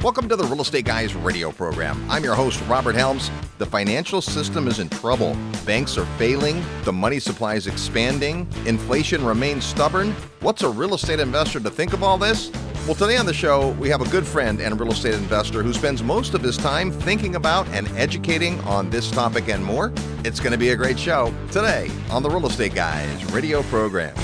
Welcome to the Real Estate Guys radio program. I'm your host, Robert Helms. The financial system is in trouble. Banks are failing. The money supply is expanding. Inflation remains stubborn. What's a real estate investor to think of all this? Well, today on the show, we have a good friend and a real estate investor who spends most of his time thinking about and educating on this topic and more. It's going to be a great show today on the Real Estate Guys radio program.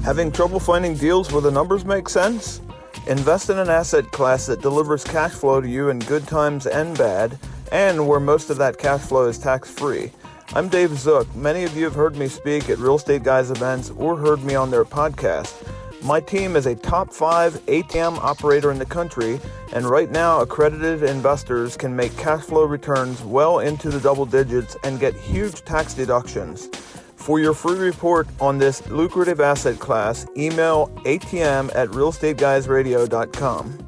Having trouble finding deals where the numbers make sense? Invest in an asset class that delivers cash flow to you in good times and bad, and where most of that cash flow is tax-free. I'm Dave Zook. Many of you have heard me speak at Real Estate Guys events or heard me on their podcast. My team is a top 5 ATM operator in the country, and right now accredited investors can make cash flow returns well into the double digits and get huge tax deductions. For your free report on this lucrative asset class, email atm@realestateguysradio.com.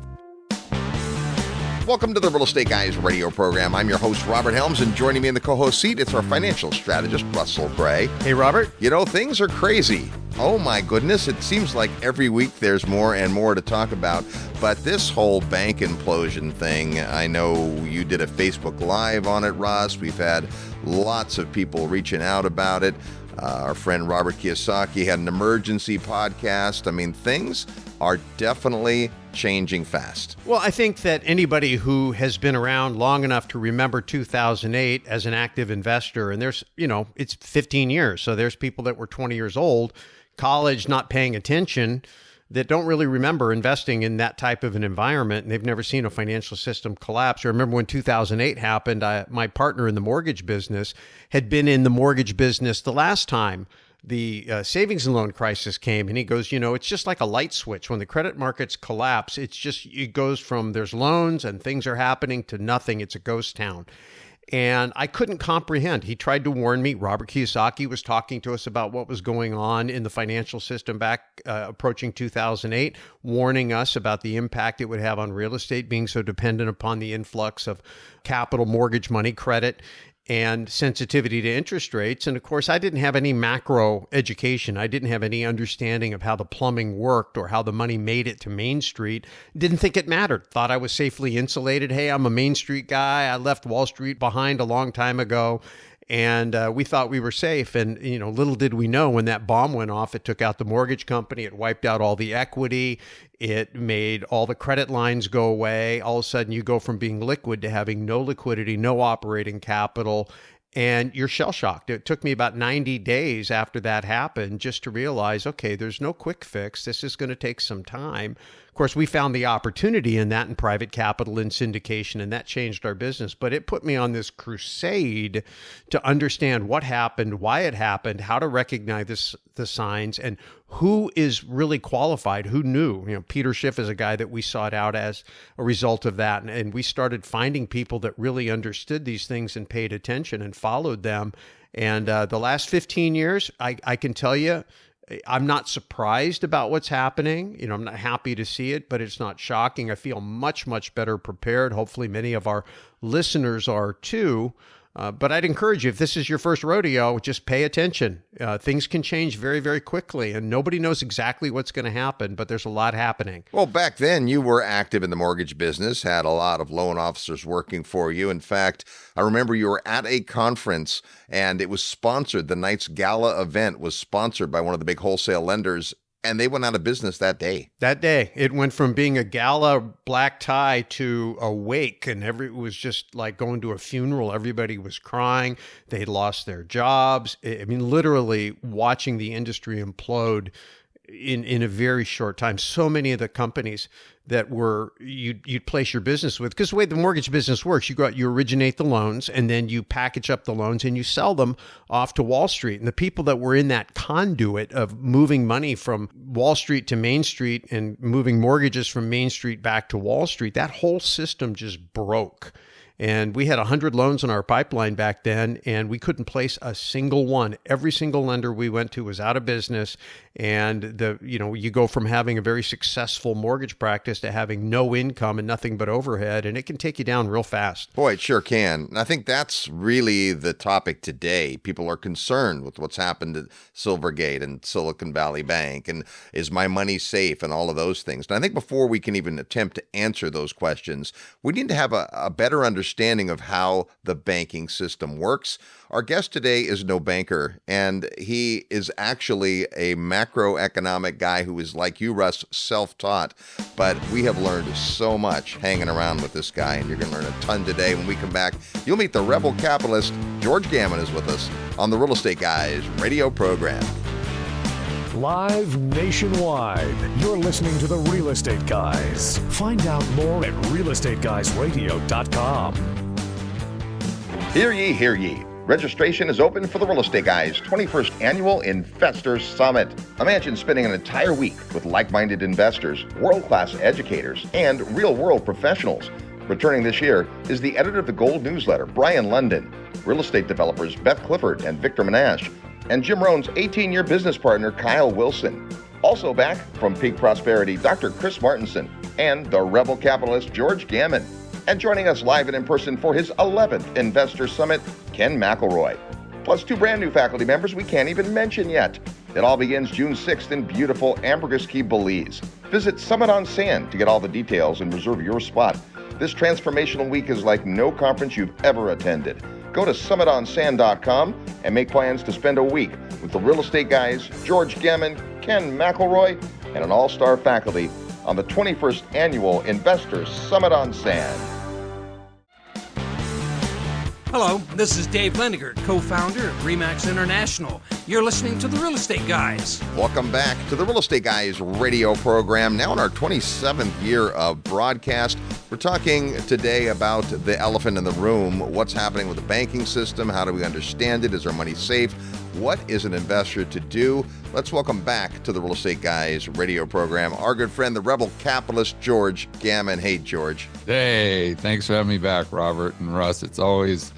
Welcome to the Real Estate Guys radio program. I'm your host, Robert Helms, and joining me in the co-host seat, it's our financial strategist, Russell Gray. Hey, Robert. You know, things are crazy. Oh my goodness, it seems like every week there's more and more to talk about. But this whole bank implosion thing, I know you did a Facebook Live on it, Russ. We've had lots of people reaching out about it. Our friend Robert Kiyosaki had an emergency podcast. I mean, things are definitely changing fast. Well, I think that anybody who has been around long enough to remember 2008 as an active investor, and there's, it's 15 years. So there's people that were 20 years old, college, not paying attention, that don't really remember investing in that type of an environment, and they've never seen a financial system collapse. I remember when 2008 happened, my partner in the mortgage business had been in the mortgage business the last time the savings and loan crisis came, and he goes, it's just like a light switch. When the credit markets collapse, it goes from there's loans and things are happening to nothing. It's a ghost town. And I couldn't comprehend. He tried to warn me. Robert Kiyosaki was talking to us about what was going on in the financial system back approaching 2008, warning us about the impact it would have on real estate being so dependent upon the influx of capital, mortgage money, credit, and sensitivity to interest rates. And of course, I didn't have any macro education. I didn't have any understanding of how the plumbing worked or how the money made it to Main Street. Didn't think it mattered. Thought I was safely insulated. Hey, I'm a Main Street guy. I left Wall Street behind a long time ago. And we thought we were safe. And, little did we know when that bomb went off, it took out the mortgage company. It wiped out all the equity. It made all the credit lines go away. All of a sudden, you go from being liquid to having no liquidity, no operating capital, and you're shell-shocked. It took me about 90 days after that happened just to realize, okay, there's no quick fix. This is going to take some time. Of course, we found the opportunity in that in private capital and syndication, and that changed our business. But it put me on this crusade to understand what happened, why it happened, how to recognize the signs, and who is really qualified, who knew. Peter Schiff is a guy that we sought out as a result of that. And we started finding people that really understood these things and paid attention and followed them. And the last 15 years, I can tell you, I'm not surprised about what's happening. I'm not happy to see it, but it's not shocking. I feel much, much better prepared. Hopefully many of our listeners are too. But I'd encourage you, if this is your first rodeo, just pay attention. Things can change very, very quickly, and nobody knows exactly what's going to happen, but there's a lot happening. Well, back then, you were active in the mortgage business, had a lot of loan officers working for you. In fact, I remember you were at a conference, and it was sponsored. The night's gala event was sponsored by one of the big wholesale lenders, and they went out of business that day. That day, it went from being a gala black tie to a wake, and it was just like going to a funeral. Everybody was crying. They'd lost their jobs. I mean, literally watching the industry implode in a very short time. So many of the companies that you'd place your business with, because the way the mortgage business works, you originate the loans, and then you package up the loans and you sell them off to Wall Street. And the people that were in that conduit of moving money from Wall Street to Main Street and moving mortgages from Main Street back to Wall Street, that whole system just broke. And we had 100 loans in our pipeline back then, and we couldn't place a single one. Every single lender we went to was out of business. And you go from having a very successful mortgage practice to having no income and nothing but overhead, and it can take you down real fast. Boy, it sure can. And I think that's really the topic today. People are concerned with what's happened at Silvergate and Silicon Valley Bank, and is my money safe, and all of those things. And I think before we can even attempt to answer those questions, we need to have a better understanding of how the banking system works. Our guest today is no banker, and he is actually a macroeconomic guy who is, like you, Russ, self-taught. But we have learned so much hanging around with this guy, and you're going to learn a ton today. When we come back, you'll meet the rebel capitalist. George Gammon is with us on the Real Estate Guys radio program. Live nationwide, you're listening to the Real Estate Guys. Find out more at realestateguysradio.com. Hear ye, hear ye. Registration is open for the Real Estate Guys 21st Annual Investors Summit. Imagine spending an entire week with like-minded investors, world-class educators, and real-world professionals. Returning this year is the editor of the Gold newsletter, Brian London, real estate developers Beth Clifford and Victor Menashe, and Jim Rohn's 18-year business partner, Kyle Wilson. Also back from Peak Prosperity, Dr. Chris Martinson, and the rebel capitalist, George Gammon. And joining us live and in person for his 11th Investor Summit, Ken McElroy. Plus 2 brand new faculty members we can't even mention yet. It all begins June 6th in beautiful Ambergris Key, Belize. Visit Summit on Sand to get all the details and reserve your spot. This transformational week is like no conference you've ever attended. Go to summitonsand.com and make plans to spend a week with the Real Estate Guys, George Gammon, Ken McElroy, and an all-star faculty on the 21st Annual Investors Summit on Sand. Hello, this is Dave Lendiger, co-founder of RE/MAX International. You're listening to the Real Estate Guys. Welcome back to the Real Estate Guys radio program. Now in our 27th year of broadcast, we're talking today about the elephant in the room. What's happening with the banking system? How do we understand it? Is our money safe? What is an investor to do? Let's welcome back to the Real Estate Guys radio program our good friend, the rebel capitalist, George Gammon. Hey, George. Hey, thanks for having me back, Robert and Russ. It's always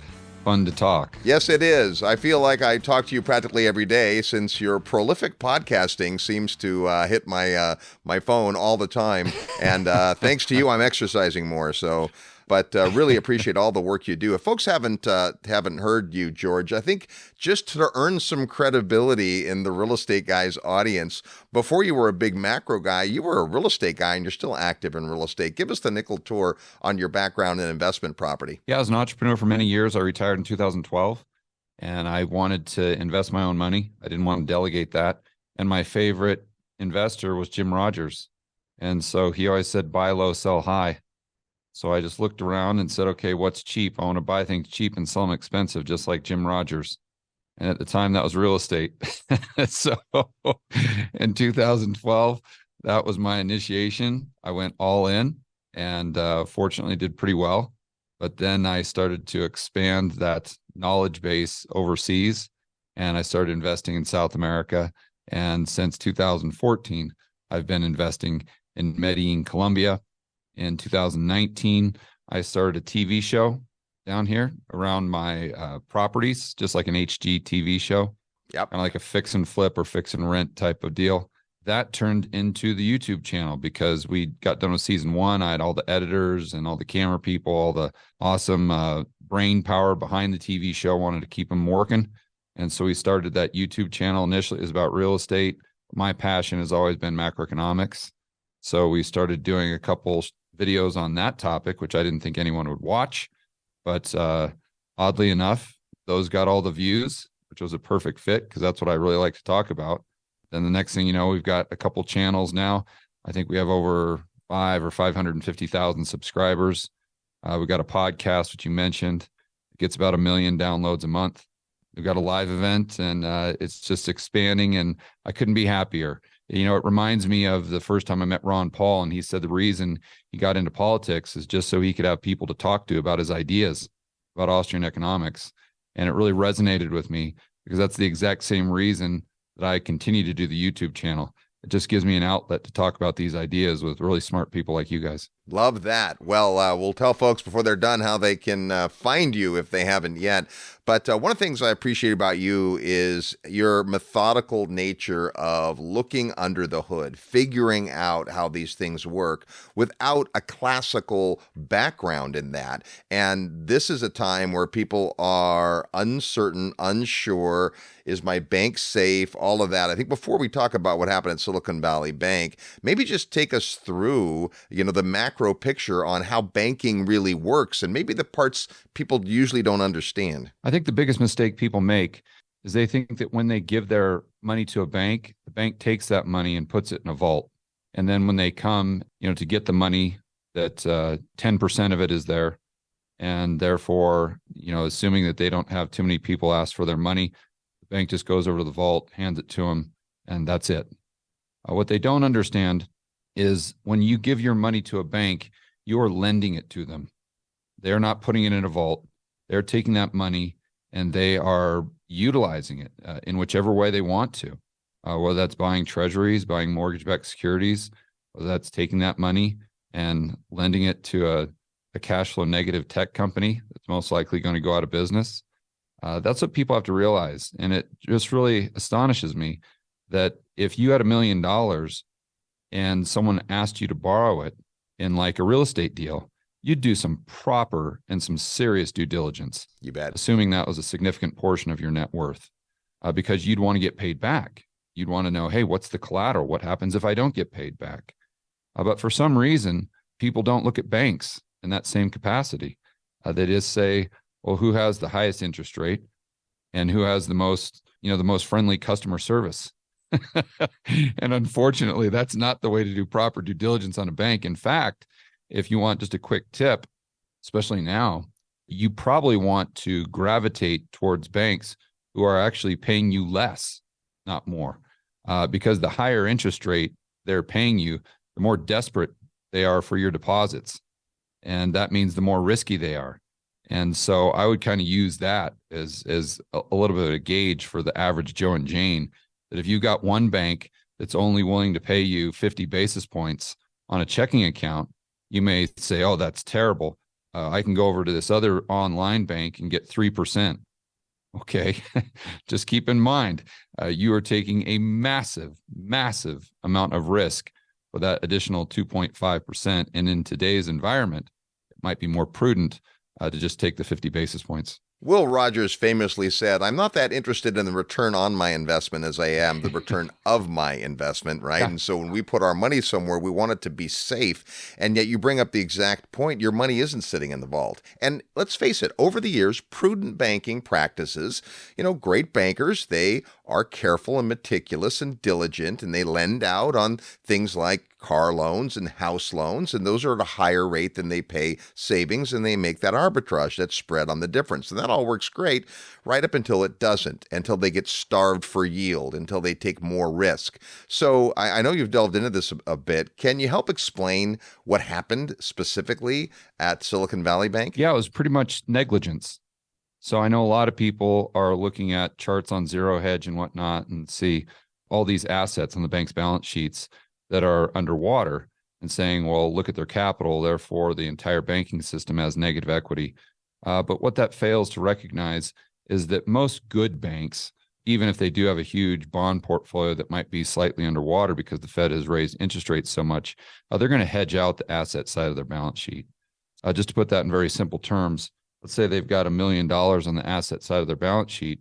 fun to talk. Yes, it is. I feel like I talk to you practically every day since your prolific podcasting seems to hit my my phone all the time. And thanks to you, I'm exercising more. So, but really appreciate all the work you do. If folks haven't heard you, George, I think just to earn some credibility in the Real Estate Guys audience, before you were a big macro guy, you were a real estate guy, and you're still active in real estate. Give us the nickel tour on your background in investment property. Yeah, I was an entrepreneur for many years. I retired in 2012, and I wanted to invest my own money. I didn't want to delegate that. And my favorite investor was Jim Rogers. And so he always said, buy low, sell high. So I just looked around and said, okay, what's cheap? I want to buy things cheap and sell them expensive, just like Jim Rogers. And at the time, that was real estate. So in 2012, that was my initiation. I went all in and fortunately did pretty well. But then I started to expand that knowledge base overseas, and I started investing in South America. And since 2014, I've been investing in Medellin, Colombia. In 2019, I started a TV show down here around my properties, just like an HG TV show. Yep. Kind of like a fix and flip or fix and rent type of deal. That turned into the YouTube channel because we got done with season 1. I had all the editors and all the camera people, all the awesome brain power behind the TV show, wanted to keep them working. And so we started that YouTube channel. Initially, it was about real estate. My passion has always been macroeconomics. So we started doing a couple videos on that topic, which I didn't think anyone would watch. But oddly enough, those got all the views, which was a perfect fit because that's what I really like to talk about. Then the next thing you know, we've got a couple channels now. I think we have over 550,000 subscribers. We've got a podcast, which you mentioned. It gets about 1 million downloads a month. We've got a live event, and it's just expanding, and I couldn't be happier. You know, it reminds me of the first time I met Ron Paul, and he said the reason he got into politics is just so he could have people to talk to about his ideas about Austrian economics. And it really resonated with me because that's the exact same reason that I continue to do the YouTube channel. it just gives me an outlet to talk about these ideas with really smart people like you guys. Love that. Well, we'll tell folks before they're done how they can find you if they haven't yet. But one of the things I appreciate about you is your methodical nature of looking under the hood, figuring out how these things work without a classical background in that. And this is a time where people are uncertain, unsure. Is my bank safe? All of that. I think before we talk about what happened at Silicon Valley Bank, maybe just take us through, the macro picture on how banking really works and maybe the parts people usually don't understand. I think the biggest mistake people make is they think that when they give their money to a bank, the bank takes that money and puts it in a vault. And then when they come, to get the money, that 10% of it is there. And therefore, assuming that they don't have too many people ask for their money, the bank just goes over to the vault, hands it to them, and that's it. What they don't understand is when you give your money to a bank, you're lending it to them. They're not putting it in a vault. They're taking that money and they are utilizing it in whichever way they want to, whether that's buying treasuries, buying mortgage-backed securities, whether that's taking that money and lending it to a cash flow negative tech company that's most likely going to go out of business. That's what people have to realize. And it just really astonishes me that if you had $1 million and someone asked you to borrow it in like a real estate deal, you'd do some proper and some serious due diligence. You bet. Assuming that was a significant portion of your net worth, because you'd want to get paid back. You'd want to know, hey, what's the collateral? What happens if I don't get paid back? But for some reason, people don't look at banks in that same capacity. They just say, well, who has the highest interest rate and who has the most friendly customer service? And unfortunately, that's not the way to do proper due diligence on a bank. In fact, if you want just a quick tip, especially now, you probably want to gravitate towards banks who are actually paying you less, not more, because the higher interest rate they're paying you, the more desperate they are for your deposits. And that means the more risky they are. And so I would kind of use that as a little bit of a gauge for the average Joe and Jane, that if you got one bank that's only willing to pay you 50 basis points on a checking account, you may say, oh, that's terrible. I can go over to this other online bank and get 3%. Okay, just keep in mind, you are taking a massive, massive amount of risk for that additional 2.5%. And in today's environment, it might be more prudent to just take the 50 basis points. Will Rogers famously said, I'm not that interested in the return on my investment as I am the return of my investment, right? Yeah. And so when we put our money somewhere, we want it to be safe. And yet you bring up the exact point, your money isn't sitting in the vault. And let's face it, over the years, prudent banking practices, great bankers, they are careful and meticulous and diligent, and they lend out on things like car loans and house loans, and those are at a higher rate than they pay savings, and they make that arbitrage, that spread on the difference. And that all works great right up until it doesn't, until they get starved for yield, until they take more risk. So I know you've delved into this a bit. Can you help explain what happened specifically at Silicon Valley Bank? Yeah, it was pretty much negligence. So I know a lot of people are looking at charts on Zero Hedge and whatnot and see all these assets on the bank's balance sheets that are underwater and saying, well, look at their capital, therefore the entire banking system has negative equity. But what that fails to recognize is that most good banks, even if they do have a huge bond portfolio that might be slightly underwater because the Fed has raised interest rates so much, they're going to hedge out the asset side of their balance sheet. Just to put that in very simple terms, let's say they've got $1 million on the asset side of their balance sheet,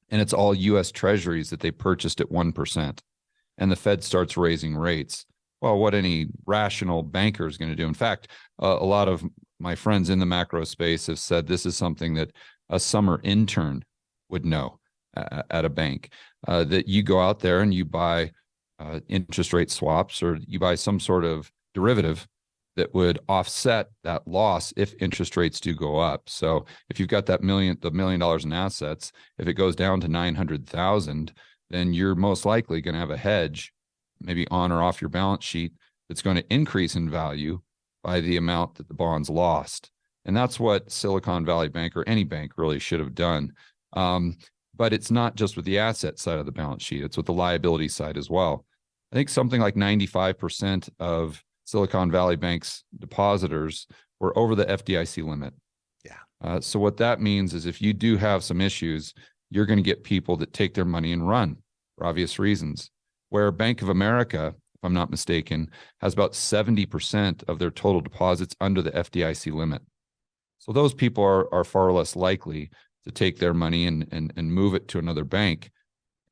and it's all U.S. Treasuries that they purchased at 1%. And the Fed starts raising rates. Well, what any rational banker is going to do. In fact, a lot of my friends in the macro space have said this is something that a summer intern would know at a bank, that you go out there and you buy interest rate swaps, or you buy some sort of derivative that would offset that loss if interest rates do go up. So if you've got the $1 million in assets, if it goes down to 900,000, then you're most likely going to have a hedge, maybe on or off your balance sheet, that's going to increase in value by the amount that the bonds lost. And that's what Silicon Valley Bank, or any bank, really should have done. But it's not just with the asset side of the balance sheet, it's with the liability side as well. think something like 95% of Silicon Valley Bank's depositors were over the FDIC limit. Yeah. So what that means is if you do have some issues, you're going to get people that take their money and run for obvious reasons. Where Bank of America, if I'm not mistaken, has about 70% of their total deposits under the FDIC limit. So those people are far less likely to take their money and move it to another bank.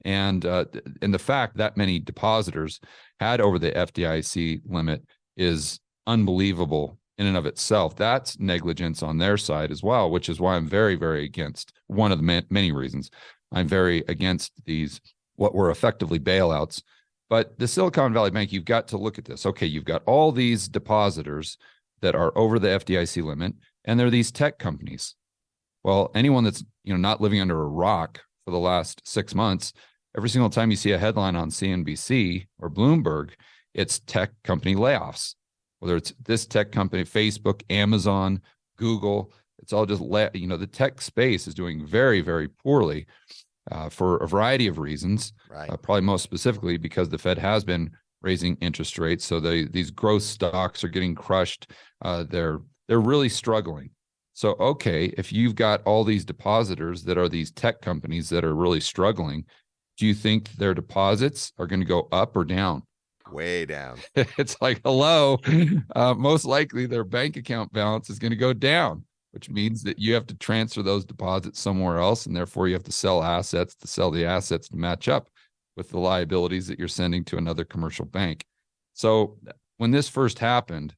And the fact that many depositors had over the FDIC limit is unbelievable in and of itself. That's negligence on their side as well, which is why I'm very, very against, one of the many reasons I'm very against these, what were effectively bailouts. But the Silicon Valley Bank, you've got to look at this. Okay, you've got all these depositors that are over the FDIC limit, and they're these tech companies. Well, anyone that's not living under a rock for the last 6 months, every single time you see a headline on CNBC or Bloomberg, it's tech company layoffs. Whether it's this tech company, Facebook, Amazon, Google, it's all just, the tech space is doing very, very poorly for a variety of reasons. Right. Probably most specifically because the Fed has been raising interest rates. So these growth stocks are getting crushed. They're really struggling. So, okay, if you've got all these depositors that are these tech companies that are really struggling, do you think their deposits are going to go up or down? Way down. It's like, hello, most likely their bank account balance is going to go down, which means that you have to transfer those deposits somewhere else. And therefore you have to sell the assets to match up with the liabilities that you're sending to another commercial bank. So when this first happened,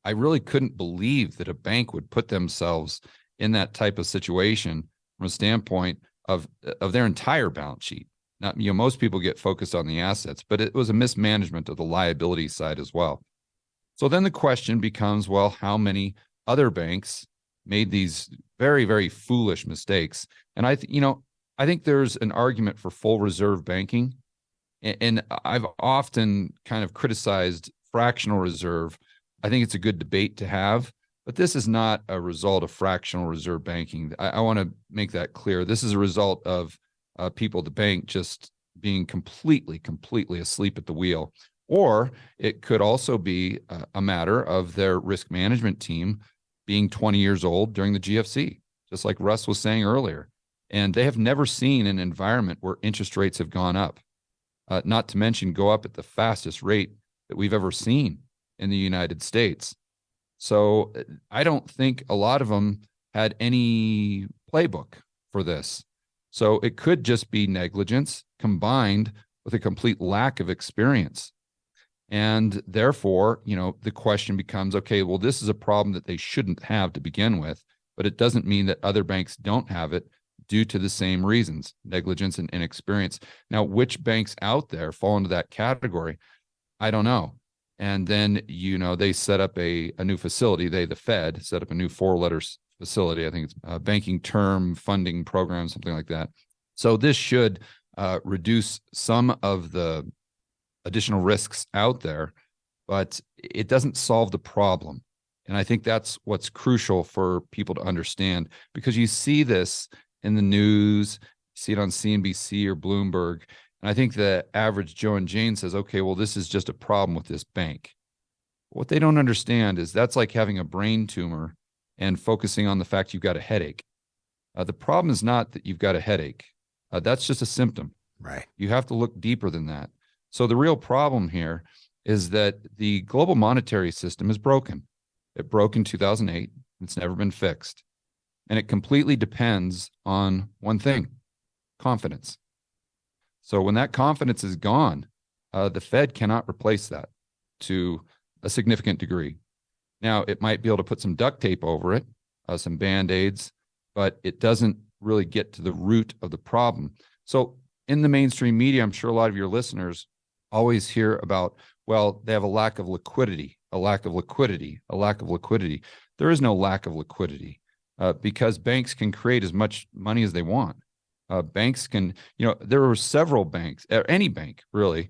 I really couldn't believe that a bank would put themselves in that type of situation from a standpoint of their entire balance sheet. Not, most people get focused on the assets, but it was a mismanagement of the liability side as well. So then the question becomes, well, how many other banks made these very, very foolish mistakes? And I think there's an argument for full reserve banking. And I've often kind of criticized fractional reserve. I think it's a good debate to have, but this is not a result of fractional reserve banking. I want to make that clear. This is a result of people at the bank just being completely asleep at the wheel. Or it could also be a matter of their risk management team being 20 years old during the GFC, just like Russ was saying earlier. And they have never seen an environment where interest rates have gone up, not to mention go up at the fastest rate that we've ever seen in the United States. So I don't think a lot of them had any playbook for this. So it could just be negligence combined with a complete lack of experience. And therefore, the question becomes, okay, well, this is a problem that they shouldn't have to begin with, but it doesn't mean that other banks don't have it due to the same reasons, negligence and inexperience. Now, which banks out there fall into that category? I don't know. And then, they set up a new facility. The Fed set up a new 4-letter facility. I think it's a banking term funding program, something like that. So this should reduce some of the additional risks out there, but it doesn't solve the problem. And I think that's what's crucial for people to understand, because you see this in the news, you see it on CNBC or Bloomberg. And I think the average Joe and Jane says, okay, well, this is just a problem with this bank. What they don't understand is that's like having a brain tumor and focusing on the fact you've got a headache. The problem is not that you've got a headache. That's just a symptom. Right. You have to look deeper than that. So the real problem here is that the global monetary system is broken. It broke in 2008. It's never been fixed. And it completely depends on one thing: confidence. So when that confidence is gone, the Fed cannot replace that to a significant degree. Now, it might be able to put some duct tape over it, some Band-Aids, but it doesn't really get to the root of the problem. So in the mainstream media, I'm sure a lot of your listeners always hear about, well, they have a lack of liquidity, a lack of liquidity, a lack of liquidity. There is no lack of liquidity because banks can create as much money as they want. Banks can, there were several banks, any bank really,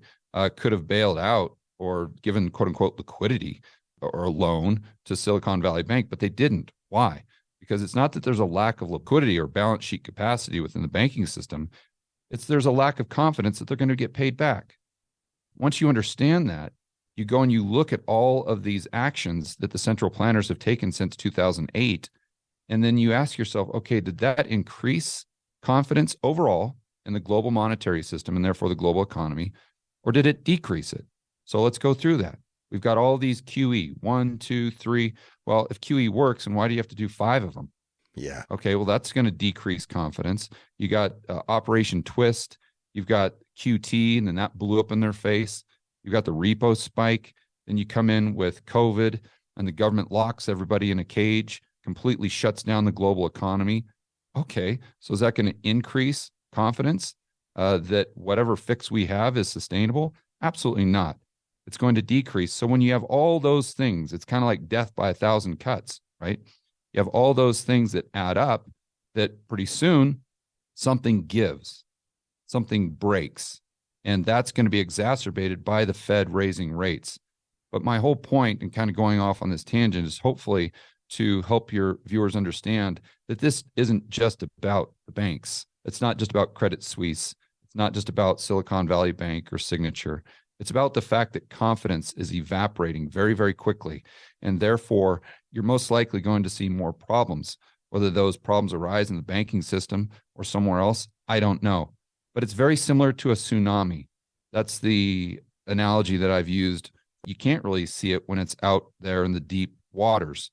could have bailed out or given quote unquote liquidity or a loan to Silicon Valley Bank, but they didn't. Why? Because it's not that there's a lack of liquidity or balance sheet capacity within the banking system. There's a lack of confidence that they're going to get paid back. once you understand that, you go and you look at all of these actions that the central planners have taken since 2008. And then you ask yourself, okay, did that increase confidence overall in the global monetary system and therefore the global economy, or did it decrease it? So let's go through that. We've got all these QE, 1, 2, 3. Well, if QE works, and why do you have to do 5 of them? Yeah. Okay, well, that's going to decrease confidence. You got Operation Twist. You've got QT, and then that blew up in their face. You've got the repo spike. Then you come in with COVID, and the government locks everybody in a cage, completely shuts down the global economy. Okay, so is that going to increase confidence that whatever fix we have is sustainable? Absolutely not. It's going to decrease. So when you have all those things, it's kind of like death by 1,000 cuts, right? You have all those things that add up that pretty soon something gives, something breaks, and that's going to be exacerbated by the Fed raising rates. But my whole point, and kind of going off on this tangent, is hopefully to help your viewers understand that this isn't just about the banks. It's not just about Credit Suisse. It's not just about Silicon Valley Bank or Signature. It's about the fact that confidence is evaporating very, very quickly. And therefore, you're most likely going to see more problems. Whether those problems arise in the banking system or somewhere else, I don't know. But it's very similar to a tsunami. That's the analogy that I've used. You can't really see it when it's out there in the deep waters.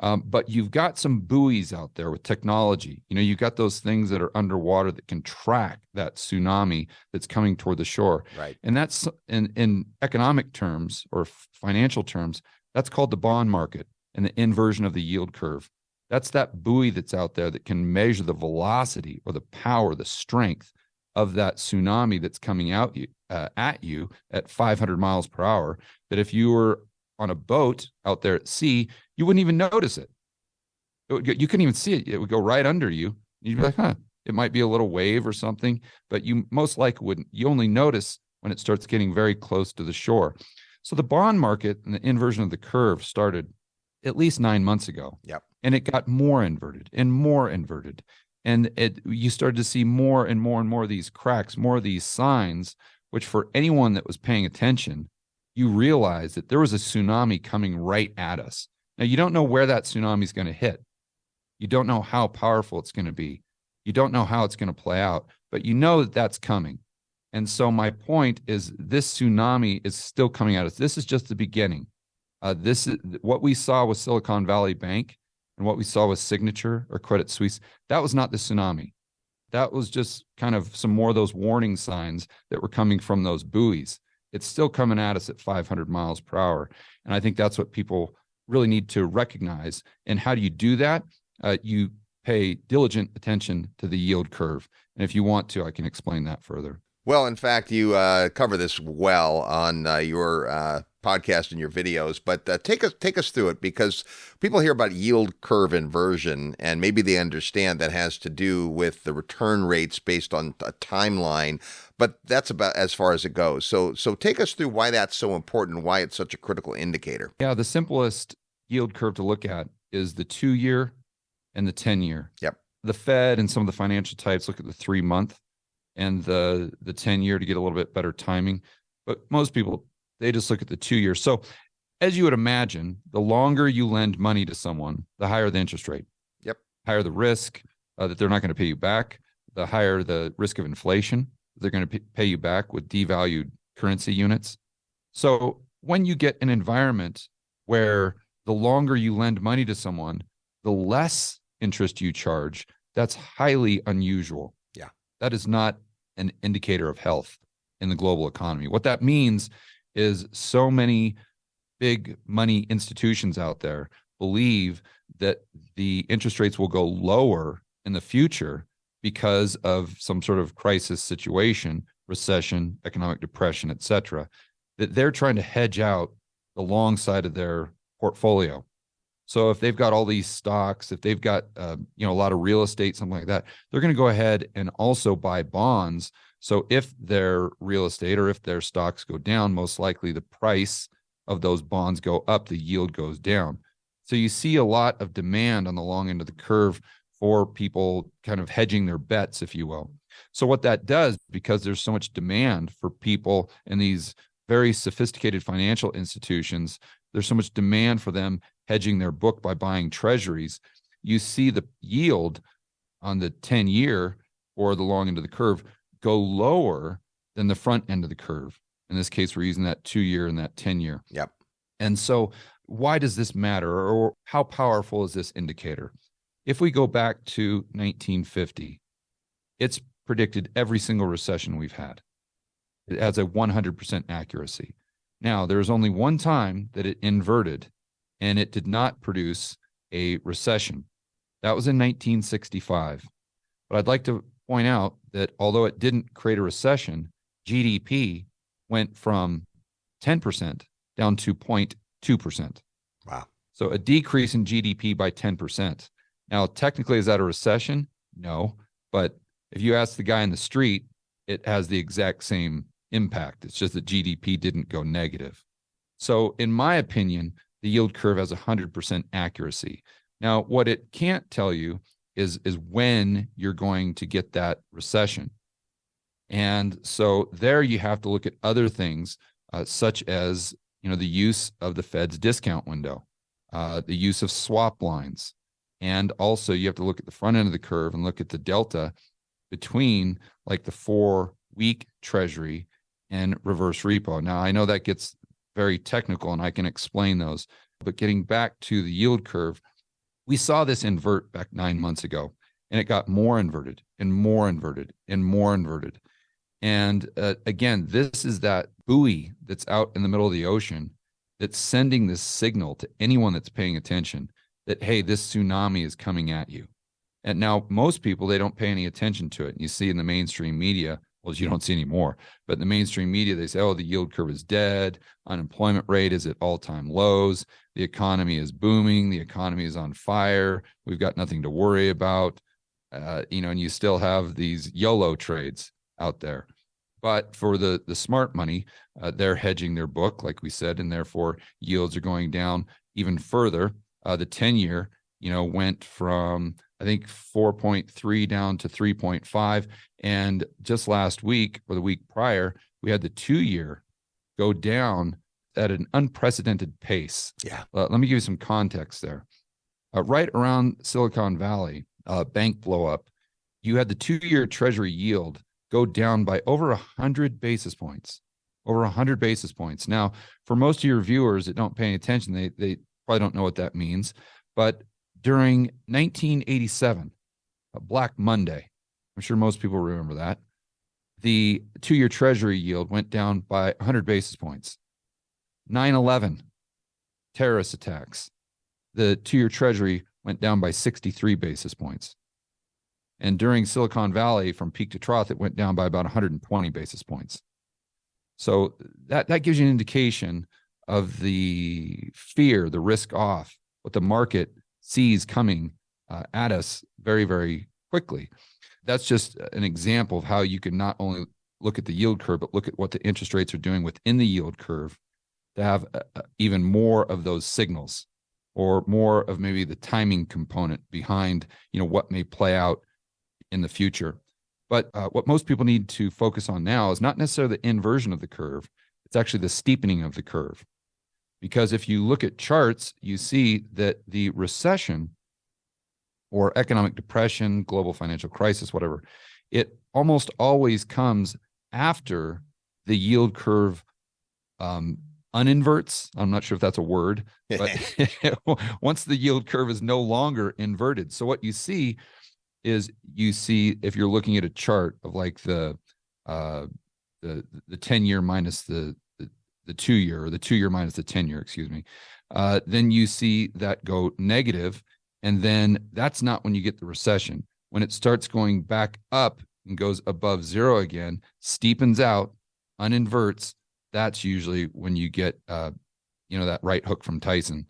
But you've got some buoys out there with technology. You know, you've got those things that are underwater that can track that tsunami that's coming toward the shore. Right. And that's in economic terms or financial terms, that's called the bond market and the inversion of the yield curve. That's that buoy that's out there that can measure the velocity or the power, the strength of that tsunami that's coming out at you at 500 miles per hour. That if you were on a boat out there at sea, you wouldn't even notice it. You couldn't even see it. It would go right under you. You'd be like, huh, it might be a little wave or something, but you most likely wouldn't. You only notice when it starts getting very close to the shore. So the bond market and the inversion of the curve started at least 9 months ago. Yep. And it got more inverted and more inverted. And you started to see more and more and more of these cracks, more of these signs, which for anyone that was paying attention, you realize that there was a tsunami coming right at us. Now, you don't know where that tsunami is going to hit. You don't know how powerful it's going to be. You don't know how it's going to play out, but you know that that's coming. And so my point is this tsunami is still coming at us. This is just the beginning. This is what we saw with Silicon Valley Bank and what we saw with Signature or Credit Suisse. That was not the tsunami. That was just kind of some more of those warning signs that were coming from those buoys. It's still coming at us at 500 miles per hour. And I think that's what people really need to recognize. And how do you do that? You pay diligent attention to the yield curve. And if you want to, I can explain that further. Well, in fact, you cover this well on your podcast and your videos, but take us through it, because people hear about yield curve inversion and maybe they understand that has to do with the return rates based on a timeline, but that's about as far as it goes. So take us through why that's so important, why it's such a critical indicator. Yeah, the simplest yield curve to look at is the 2-year and the 10-year. Yep. The Fed and some of the financial types look at the 3-month and the 10-year to get a little bit better timing. But most people, they just look at the 2-year. So as you would imagine, the longer you lend money to someone, the higher the interest rate. Yep. Higher the risk that they're not going to pay you back, the higher the risk of inflation. They're going to pay you back with devalued currency units. So when you get an environment where the longer you lend money to someone, the less interest you charge, that's highly unusual. Yeah. That is not an indicator of health in the global economy. What that means is so many big money institutions out there believe that the interest rates will go lower in the future because of some sort of crisis situation, recession, economic depression, et cetera, that they're trying to hedge out the long side of their portfolio. So if they've got all these stocks, if they've got a lot of real estate, something like that, they're going to go ahead and also buy bonds. So if their real estate or if their stocks go down, most likely the price of those bonds go up, the yield goes down. So you see a lot of demand on the long end of the curve for people kind of hedging their bets, if you will. So what that does, because there's so much demand for people in these very sophisticated financial institutions, there's so much demand for them hedging their book by buying treasuries. You see the yield on the 10-year or the long end of the curve go lower than the front end of the curve. In this case, we're using that 2-year and that 10-year. Yep. And so why does this matter, or how powerful is this indicator? If we go back to 1950, it's predicted every single recession we've had. It has a 100% accuracy. Now, there was only one time that it inverted, and it did not produce a recession. That was in 1965. But I'd like to point out that although it didn't create a recession, GDP went from 10% down to 0.2%. Wow. So a decrease in GDP by 10%. Now, technically, is that a recession? No. But if you ask the guy in the street, it has the exact same impact. It's just that GDP didn't go negative. So in my opinion, the yield curve has 100% accuracy. Now, what it can't tell you is when you're going to get that recession. And so there you have to look at other things, such as, the use of the Fed's discount window, the use of swap lines. And also you have to look at the front end of the curve and look at the delta between like the 4-week treasury and reverse repo. Now, I know that gets very technical and I can explain those, but getting back to the yield curve, we saw this invert back 9 months ago, and it got more inverted and more inverted and more inverted. And again, this is that buoy that's out in the middle of the ocean that's sending this signal to anyone that's paying attention that, hey, this tsunami is coming at you. And now most people, they don't pay any attention to it. And you see in the mainstream media, well, you don't see anymore, but in the mainstream media, they say, oh, the yield curve is dead. Unemployment rate is at all-time lows. The economy is booming. The economy is on fire. We've got nothing to worry about. And you still have these YOLO trades out there. But for the smart money, they're hedging their book, like we said, and therefore yields are going down even further. The 10-year, went from, I think, 4.3 down to 3.5. And just last week or the week prior, we had the 2-year go down at an unprecedented pace. Yeah. Let me give you some context there. Right around Silicon Valley, bank blow up, you had the 2-year treasury yield go down by over 100 basis points. Over 100 basis points. Now, for most of your viewers that don't pay any attention, they probably don't know what that means. But during 1987, Black Monday, I'm sure most people remember that, the 2-year treasury yield went down by 100 basis points. 9/11, terrorist attacks, the 2-year treasury went down by 63 basis points. And during Silicon Valley, from peak to trough, it went down by about 120 basis points. So that gives you an indication of the fear, the risk off, what the market sees coming at us very, very quickly. That's just an example of how you can not only look at the yield curve, but look at what the interest rates are doing within the yield curve to have even more of those signals, or more of maybe the timing component behind, what may play out in the future. But what most people need to focus on now is not necessarily the inversion of the curve. It's actually the steepening of the curve. Because if you look at charts, you see that the recession or economic depression, global financial crisis, whatever, it almost always comes after the yield curve uninverts. I'm not sure if that's a word, but once the yield curve is no longer inverted. So what you see is, if you're looking at a chart of like the 10-year minus the 2-year, or the 2-year minus the 10-year, excuse me, then you see that go negative. And then that's not when you get the recession. When it starts going back up and goes above zero again, steepens out, uninverts, that's usually when you get, that right hook from Tyson.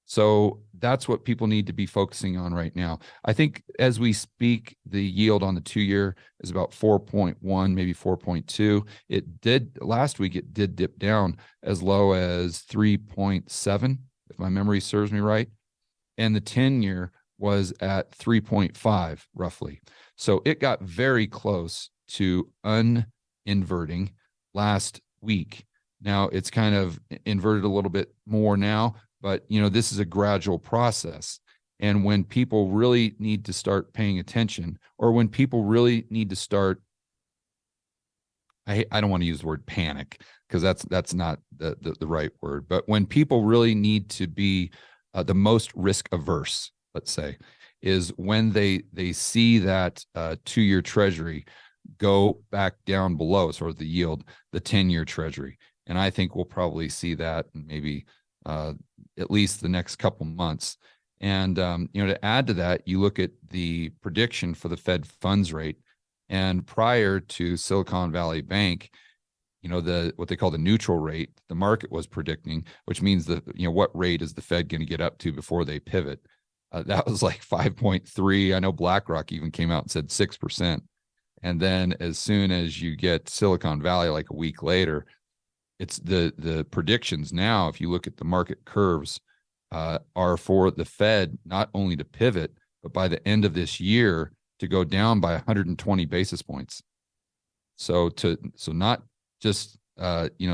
So that's what people need to be focusing on right now. I think as we speak, the yield on the 2-year is about 4.1, maybe 4.2. Last week, it did dip down as low as 3.7, if my memory serves me right. And the 10-year was at 3.5 roughly. So it got very close to uninverting last week. Now it's kind of inverted a little bit more now, but this is a gradual process. And when people really need to start paying attention, or when people really need to start, I don't want to use the word panic, because that's not the right word, but when people really need to be the most risk averse, let's say, is when they see that 2-year treasury go back down below, sort of the yield, the 10-year treasury. And I think we'll probably see that in maybe at least the next couple months. And to add to that, you look at the prediction for the Fed funds rate, and prior to Silicon Valley Bank, what they call the neutral rate, the market was predicting, which means that what rate is the Fed going to get up to before they pivot? That was like 5.3. I know BlackRock even came out and said 6%. And then as soon as you get Silicon Valley, like a week later, it's the predictions now, if you look at the market curves, are for the Fed not only to pivot, but by the end of this year to go down by 120 basis points. So not just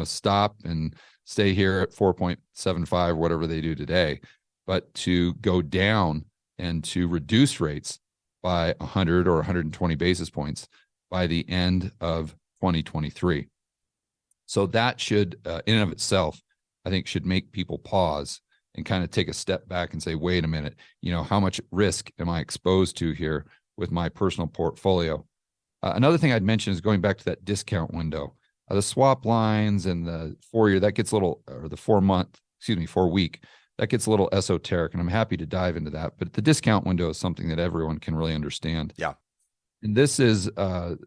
stop and stay here at 4.75, whatever they do today, but to go down and to reduce rates by 100 or 120 basis points by the end of 2023. So that should, in and of itself, I think should make people pause and kind of take a step back and say, wait a minute, how much risk am I exposed to here with my personal portfolio? Another thing I'd mention is going back to that discount window. The swap lines and the 4-year, that gets a little, or the 4-week, that gets a little esoteric, and I'm happy to dive into that. But the discount window is something that everyone can really understand. Yeah. And this is the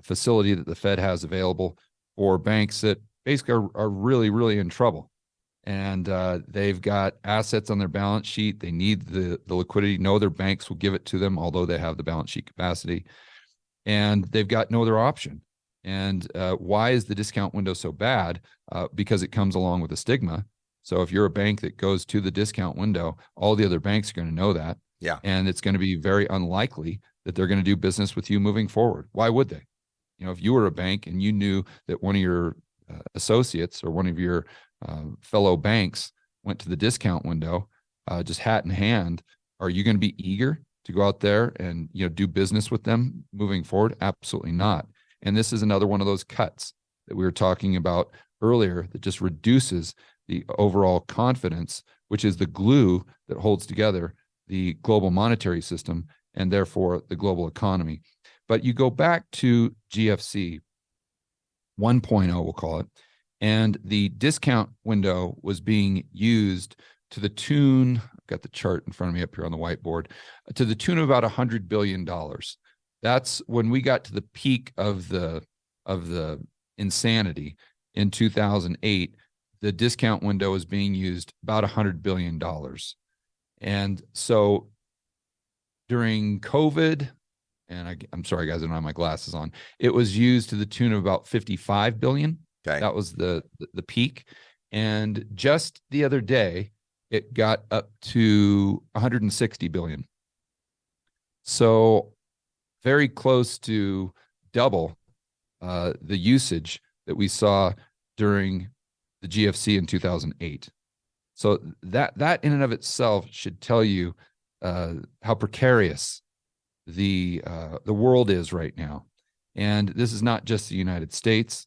facility that the Fed has available for banks that basically are really, really in trouble. And they've got assets on their balance sheet. They need the liquidity. No other banks will give it to them, although they have the balance sheet capacity. And they've got no other option. And why is the discount window so bad? Because it comes along with a stigma. So if you're a bank that goes to the discount window, all the other banks are going to know that. Yeah. And it's going to be very unlikely that they're going to do business with you moving forward. Why would they? If you were a bank and you knew that one of your associates or one of your fellow banks went to the discount window, just hat in hand, are you going to be eager to go out there and do business with them moving forward? Absolutely not. And this is another one of those cuts that we were talking about earlier that just reduces the overall confidence, which is the glue that holds together the global monetary system and therefore the global economy. But you go back to GFC 1.0, we'll call it, and the discount window was being used to the tune, I've got the chart in front of me up here on the whiteboard, to the tune of about $100 billion. That's when we got to the peak of the insanity in 2008. The discount window is being used about $100 billion. And so during COVID, and I'm sorry, guys, I don't have my glasses on, it was used to the tune of about 55 billion. Okay. That was the peak. And just the other day, it got up to 160 billion. So very close to double the usage that we saw during the GFC in 2008. So that in and of itself should tell you how precarious the world is right now. And this is not just the United States.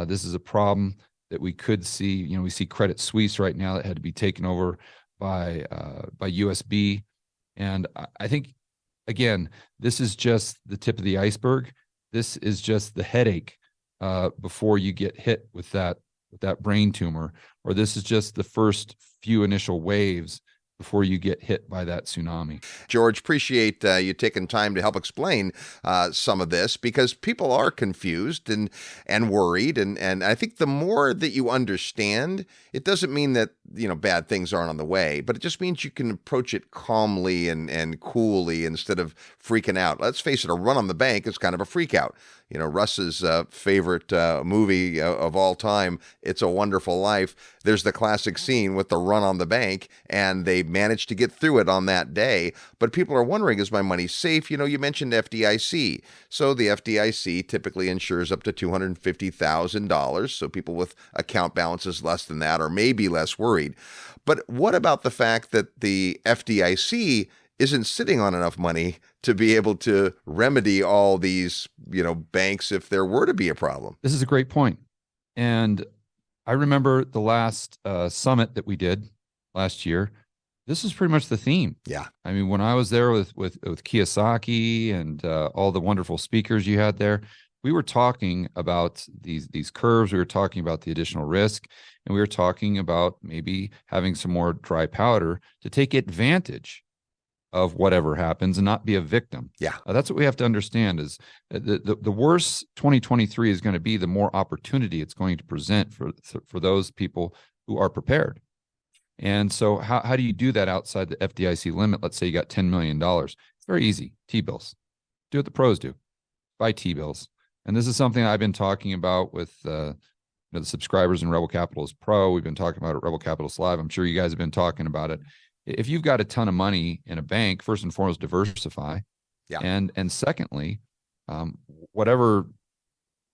This is a problem that we could see. We see Credit Suisse right now that had to be taken over by USB. And I think, again, this is just the tip of the iceberg. This is just the headache before you get hit with that brain tumor, or this is just the first few initial waves before you get hit by that tsunami. George, appreciate you taking time to help explain some of this, because people are confused and worried. And I think the more that you understand, it doesn't mean that, bad things aren't on the way, but it just means you can approach it calmly and coolly instead of freaking out. Let's face it, a run on the bank is kind of a freak out. Russ's favorite movie of all time, It's a Wonderful Life. There's the classic scene with the run on the bank, and they managed to get through it on that day. But people are wondering, is my money safe? You mentioned FDIC. So the FDIC typically insures up to $250,000. So people with account balances less than that are maybe less worried. But what about the fact that the FDIC isn't sitting on enough money to be able to remedy all these, banks if there were to be a problem? This is a great point. And I remember the last summit that we did last year. This is pretty much the theme. Yeah. I mean, when I was there with Kiyosaki and all the wonderful speakers you had there, we were talking about these curves. We were talking about the additional risk, and we were talking about maybe having some more dry powder to take advantage of whatever happens and not be a victim. Yeah. That's what we have to understand is the worse 2023 is going to be, the more opportunity it's going to present for those people who are prepared. And so how do you do that outside the FDIC limit? Let's say you got $10 million. It's very easy. T-bills. Do what the pros do. Buy T-bills. And this is something I've been talking about with the subscribers in Rebel Capitalist Pro. We've been talking about it at Rebel Capitalist Live. I'm sure you guys have been talking about it. If you've got a ton of money in a bank, first and foremost, diversify. Yeah. And secondly, whatever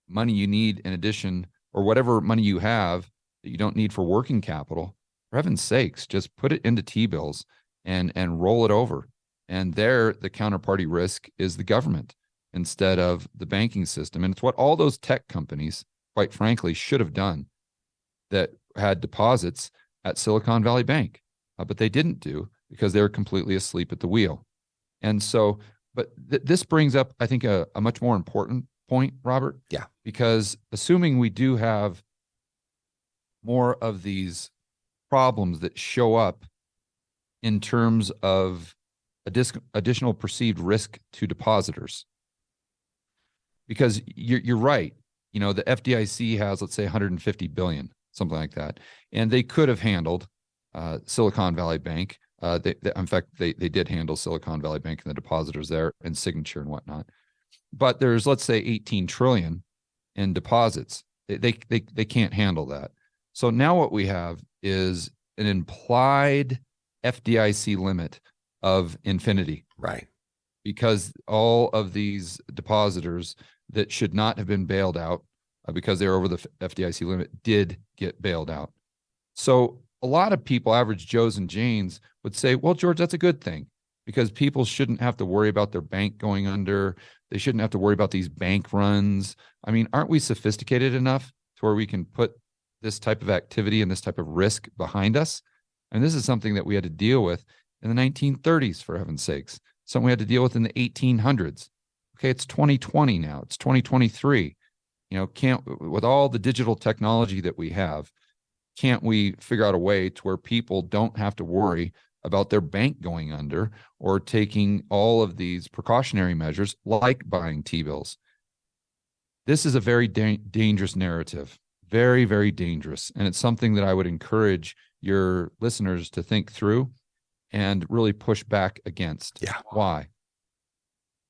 money you need in addition, or whatever money you have that you don't need for working capital, for heaven's sakes, just put it into T-bills and roll it over. And there, the counterparty risk is the government instead of the banking system. And it's what all those tech companies, quite frankly, should have done that had deposits at Silicon Valley Bank. But they didn't do because they were completely asleep at the wheel. And so, but this brings up, I think, a much more important point, Robert. Yeah. Because assuming we do have more of these problems that show up in terms of additional perceived risk to depositors, because you're right. The FDIC has, let's say, 150 billion, something like that, and they could have handled Silicon Valley Bank. In fact, they did handle Silicon Valley Bank and the depositors there and Signature and whatnot. But there's, let's say, 18 trillion in deposits. They can't handle that. So now what we have is an implied FDIC limit of infinity. Right. Because all of these depositors that should not have been bailed out because they're over the FDIC limit did get bailed out. So a lot of people, average Joes and Janes, would say, well, George, that's a good thing because people shouldn't have to worry about their bank going under. They shouldn't have to worry about these bank runs. I mean, aren't we sophisticated enough to where we can put this type of activity and this type of risk behind us? And this is something that we had to deal with in the 1930s, for heaven's sakes, something we had to deal with in the 1800s. Okay, it's 2020 now. It's 2023. With all the digital technology that we have, can't we figure out a way to where people don't have to worry about their bank going under or taking all of these precautionary measures like buying T-bills? This is a very dangerous narrative, very, very dangerous. And it's something that I would encourage your listeners to think through and really push back against. Yeah. Why?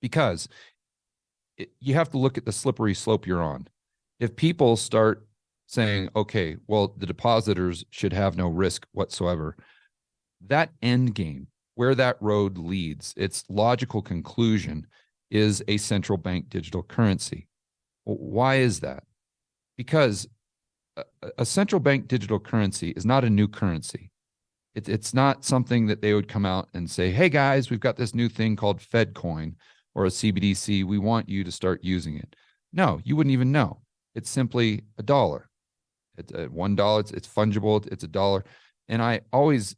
Because you have to look at the slippery slope you're on. If people start saying, okay, well, the depositors should have no risk whatsoever, that end game, where that road leads, its logical conclusion is a central bank digital currency. Well, why is that? Because a central bank digital currency is not a new currency. It's not something that they would come out and say, hey guys, we've got this new thing called Fed coin or a CBDC. We want you to start using it. No, you wouldn't even know. It's simply a dollar. It's $1. It's fungible. It's a dollar. And I always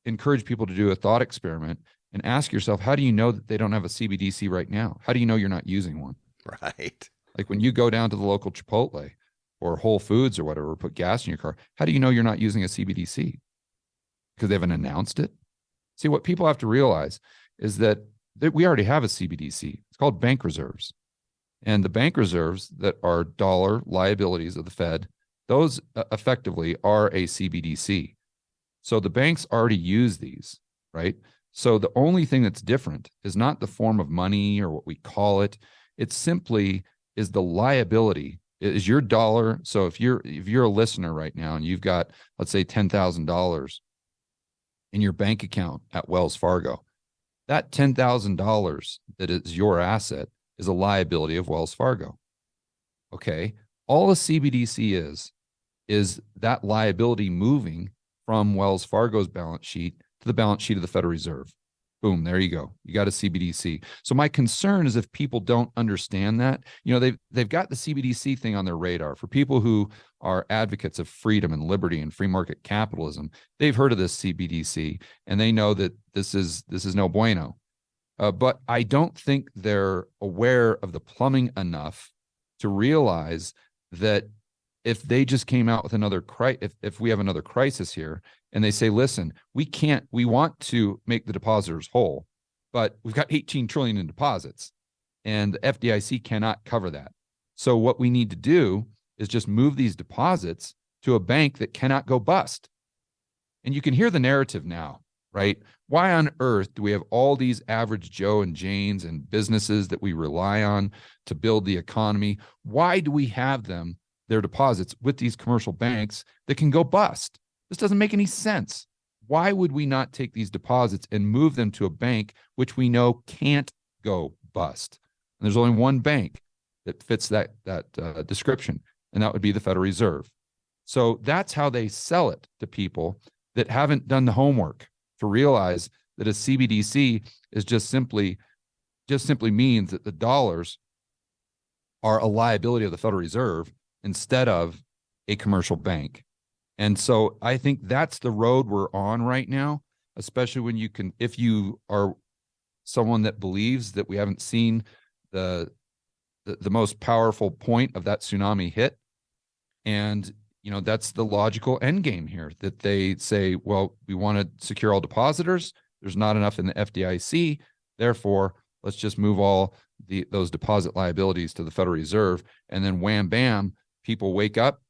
encourage people to do a thought experiment and ask yourself, how do you know that they don't have a CBDC right now? How do you know you're not using one? Right. Like when you go down to the local Chipotle or Whole Foods or whatever, put gas in your car, how do you know you're not using a CBDC? Because they haven't announced it. See, what people have to realize is that we already have a CBDC. It's called bank reserves. And the bank reserves that are dollar liabilities of the Fed, those effectively are a CBDC. So the banks already use these, right? So the only thing that's different is not the form of money or what we call it. It's simply is the liability, is your dollar. So if you're a listener right now and you've got, let's say, $10,000 in your bank account at Wells Fargo, that $10,000 that is your asset is a liability of Wells Fargo. Okay. All a CBDC is that liability moving from Wells Fargo's balance sheet to the balance sheet of the Federal Reserve. Boom, there you go. You got a CBDC. So my concern is if people don't understand that, they've got the CBDC thing on their radar. For people who are advocates of freedom and liberty and free market capitalism, they've heard of this CBDC and they know that this is no bueno. But I don't think they're aware of the plumbing enough to realize that if they just came out with another if we have another crisis here and they say, listen, we want to make the depositors whole, but we've got 18 trillion in deposits and the FDIC cannot cover that. So what we need to do is just move these deposits to a bank that cannot go bust. And you can hear the narrative now, right? Why on earth do we have all these average Joe and Janes and businesses that we rely on to build the economy? Why do we have their deposits with these commercial banks that can go bust? This doesn't make any sense. Why would we not take these deposits and move them to a bank which we know can't go bust? And there's only one bank that fits that description, and that would be the Federal Reserve. So that's how they sell it to people that haven't done the homework to realize that a CBDC is just simply means that the dollars are a liability of the Federal Reserve instead of a commercial bank. And so I think that's the road we're on right now, especially when if you are someone that believes that we haven't seen the most powerful point of that tsunami hit. And, that's the logical end game here, that they say, well, we want to secure all depositors. There's not enough in the FDIC. Therefore, let's just move all those deposit liabilities to the Federal Reserve. And then wham, bam, people wake up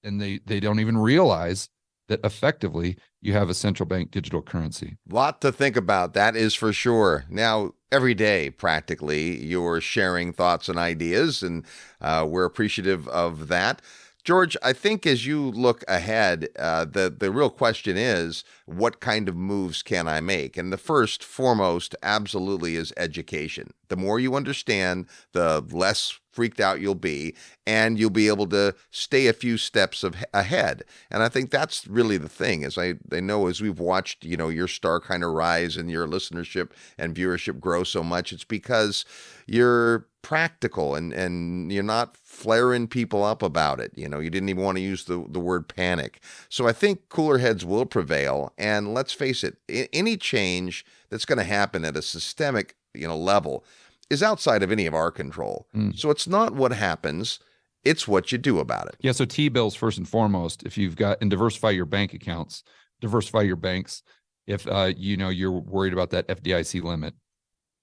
and they don't even realize that effectively you have a central bank digital currency. Lot to think about, that is for sure. Now, every day, practically, you're sharing thoughts and ideas, and we're appreciative of that. George, I think as you look ahead, the real question is, what kind of moves can I make? And the first, foremost, absolutely is education. The more you understand, the less freaked out you'll be, and you'll be able to stay a few steps ahead. And I think that's really the thing, as I know as we've watched, your star kind of rise and your listenership and viewership grow so much, it's because you're practical and you're not flaring people up about it. You didn't even want to use the word panic. So I think cooler heads will prevail. And let's face it, any change that's going to happen at a systemic, level is outside of any of our control. So it's not what happens, it's what you do about it. Yeah. So T-bills, first and foremost, if you've got, and diversify your bank accounts, diversify your banks. If, you're worried about that FDIC limit,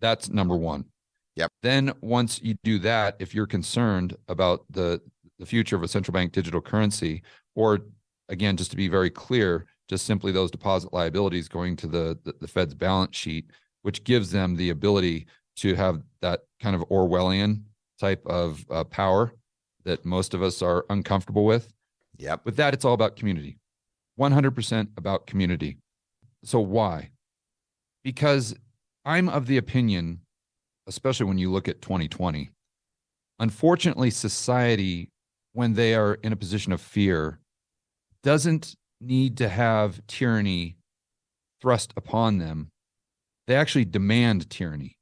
that's number one. Yep. Then once you do that, if you're concerned about the future of a central bank digital currency, or again, just to be very clear, just simply those deposit liabilities going to the Fed's balance sheet, which gives them the ability to have that kind of Orwellian type of power that most of us are uncomfortable with. Yep. With that, it's all about community, 100% about community. So why? Because I'm of the opinion, especially when you look at 2020, unfortunately, society, when they are in a position of fear, doesn't need to have tyranny thrust upon them. They actually demand tyranny.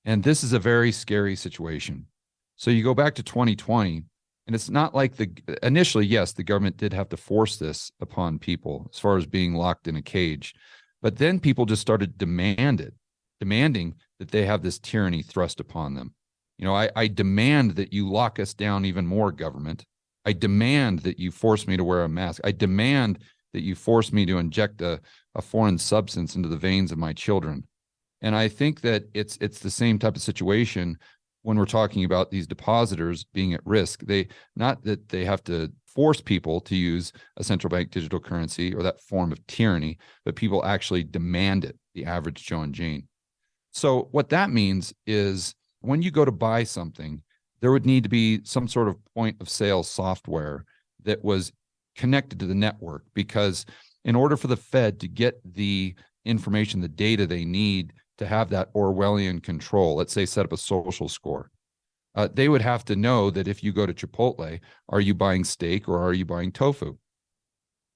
And this is a very scary situation. So you go back to 2020, and it's not like initially, yes, the government did have to force this upon people as far as being locked in a cage. But then people just started demanding that they have this tyranny thrust upon them. I demand that you lock us down even more, government. I demand that you force me to wear a mask. I demand that you force me to inject a foreign substance into the veins of my children. And I think that it's the same type of situation when we're talking about these depositors being at risk. Not that they have to force people to use a central bank digital currency or that form of tyranny, but people actually demand it, the average Joe and Jane. So what that means is when you go to buy something, there would need to be some sort of point of sale software that was connected to the network, because in order for the Fed to get the information, the data they need to have that Orwellian control, let's say set up a social score, they would have to know that if you go to Chipotle, are you buying steak or are you buying tofu?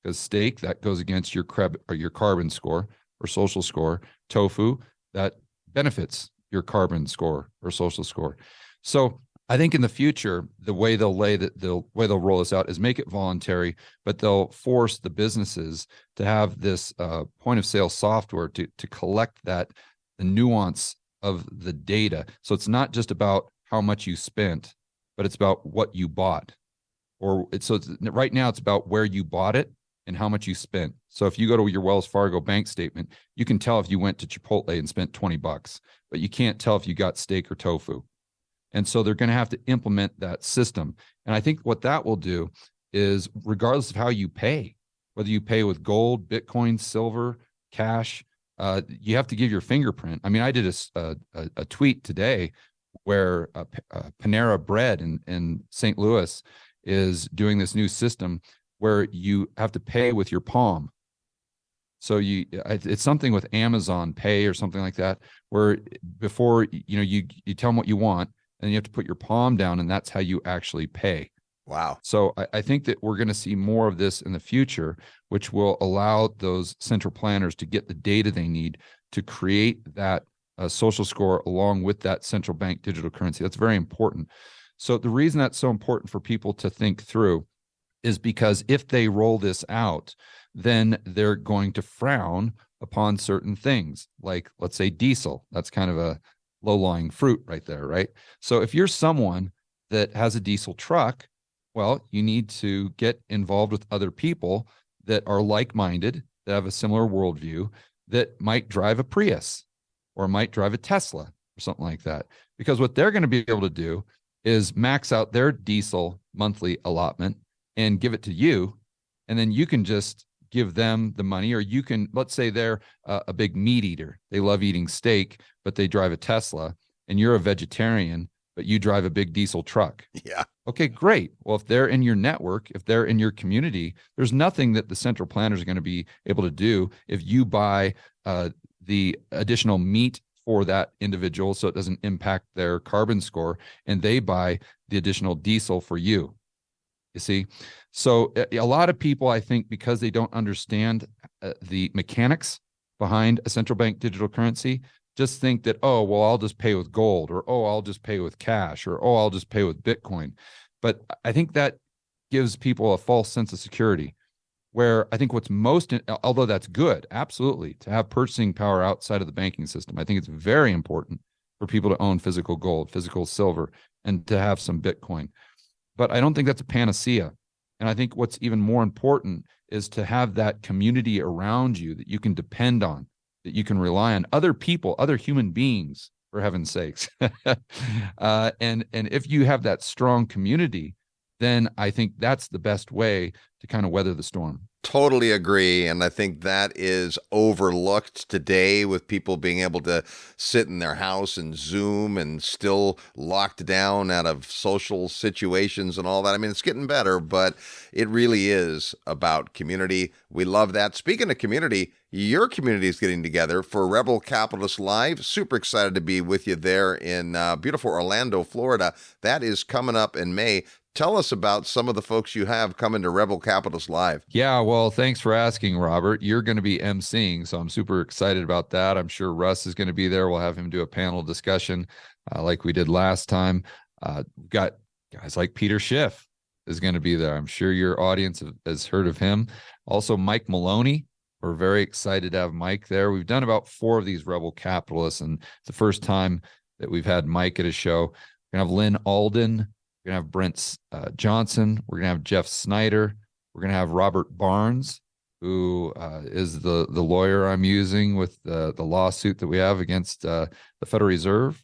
Because steak, that goes against your carbon score or social score. Tofu, that benefits your carbon score or social score. So I think in the future, the way they'll roll this out is make it voluntary, but they'll force the businesses to have this point of sale software to collect the nuance of the data. So it's not just about how much you spent, but it's about what you bought. Right now it's about where you bought it and how much you spent. So if you go to your Wells Fargo bank statement, you can tell if you went to Chipotle and spent $20, but you can't tell if you got steak or tofu. And so they're going to have to implement that system. And I think what that will do is, regardless of how you pay, whether you pay with gold, Bitcoin, silver, cash, you have to give your fingerprint. I mean, I did a tweet today where Panera Bread in St. Louis is doing this new system where you have to pay with your palm. So it's something with Amazon Pay or something like that, where before you tell them what you want, and you have to put your palm down, and that's how you actually pay. Wow. So I think that we're going to see more of this in the future, which will allow those central planners to get the data they need to create that social score along with that central bank digital currency. That's very important. So the reason that's so important for people to think through is because if they roll this out, then they're going to frown upon certain things, like, let's say, diesel. That's kind of a low-lying fruit right there, right? So if you're someone that has a diesel truck, well, you need to get involved with other people that are like-minded, that have a similar worldview, that might drive a Prius or might drive a Tesla or something like that. Because what they're going to be able to do is max out their diesel monthly allotment and give it to you, and then you can just give them the money. Or you can, let's say they're a big meat eater. They love eating steak, but they drive a Tesla, and you're a vegetarian, but you drive a big diesel truck. Yeah. Okay, great. Well, if they're in your network, if they're in your community, there's nothing that the central planners are going to be able to do if you buy the additional meat for that individual so it doesn't impact their carbon score, and they buy the additional diesel for you. You see? So a lot of people, I think, because they don't understand the mechanics behind a central bank digital currency, just think that, oh, well, I'll just pay with gold, or, oh, I'll just pay with cash, or, oh, I'll just pay with Bitcoin. But I think that gives people a false sense of security, where I think what's most, although that's good, absolutely, to have purchasing power outside of the banking system. I think it's very important for people to own physical gold, physical silver, and to have some Bitcoin. But I don't think that's a panacea. And I think what's even more important is to have that community around you that you can depend on, that you can rely on, other people, other human beings, for heaven's sakes. And if you have that strong community, then I think that's the best way to kind of weather the storm. Totally agree. And I think that is overlooked today, with people being able to sit in their house and Zoom and still locked down out of social situations and all that. I mean, it's getting better, but it really is about community. We love that. Speaking of community, your community is getting together for Rebel Capitalist Live. Super excited to be with you there in beautiful Orlando, Florida. That is coming up in May. Tell us about some of the folks you have coming to Rebel Capitalist Live. Yeah, well, thanks for asking, Robert. You're going to be emceeing, so I'm super excited about that. I'm sure Russ is going to be there. We'll have him do a panel discussion like we did last time. We've got guys like Peter Schiff is going to be there. I'm sure your audience has heard of him. Also, Mike Maloney. We're very excited to have Mike there. We've done about 4 of these Rebel Capitalists, and it's the first time that we've had Mike at a show. We're going to have Lynn Alden. We're going to have Brent Johnson. We're going to have Jeff Snyder. We're going to have Robert Barnes, who is the lawyer I'm using with the lawsuit that we have against the Federal Reserve.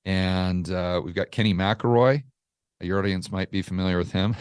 And we've got Kenny McElroy. Your audience might be familiar with him.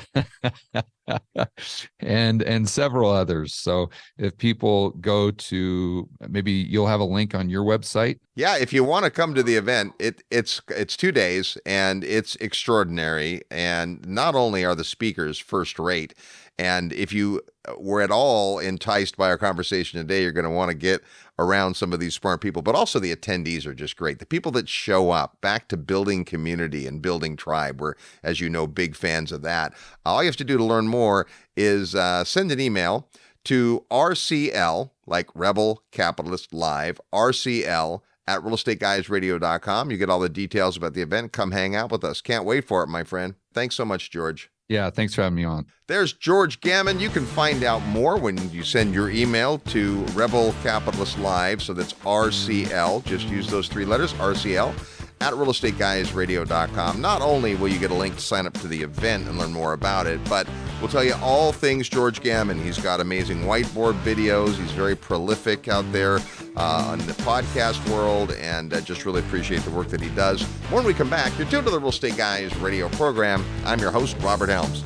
and several others. So if people go to, maybe you'll have a link on your website. Yeah, if you want to come to the event, it's 2 days and it's extraordinary. And not only are the speakers first rate, and if you were at all enticed by our conversation today, you're going to want to get around some of these smart people, but also the attendees are just great. The people that show up, back to building community and building tribe. We're, as you know, big fans of that. All you have to do to learn more is send an email to RCL, like Rebel Capitalist Live, RCL at realestateguysradio.com. You get all the details about the event. Come hang out with us. Can't wait for it, my friend. Thanks so much, George. Yeah, thanks for having me on. There's George Gammon. You can find out more when you send your email to Rebel Capitalist Live. So that's RCL. Just use those 3 letters, RCL, at realestateguysradio.com. Not only will you get a link to sign up to the event and learn more about it, but we'll tell you all things George Gammon. He's got amazing whiteboard videos. He's very prolific out there in the podcast world, and just really appreciate the work that he does. When we come back, you're tuned to the Real Estate Guys radio program. I'm your host, Robert Helms.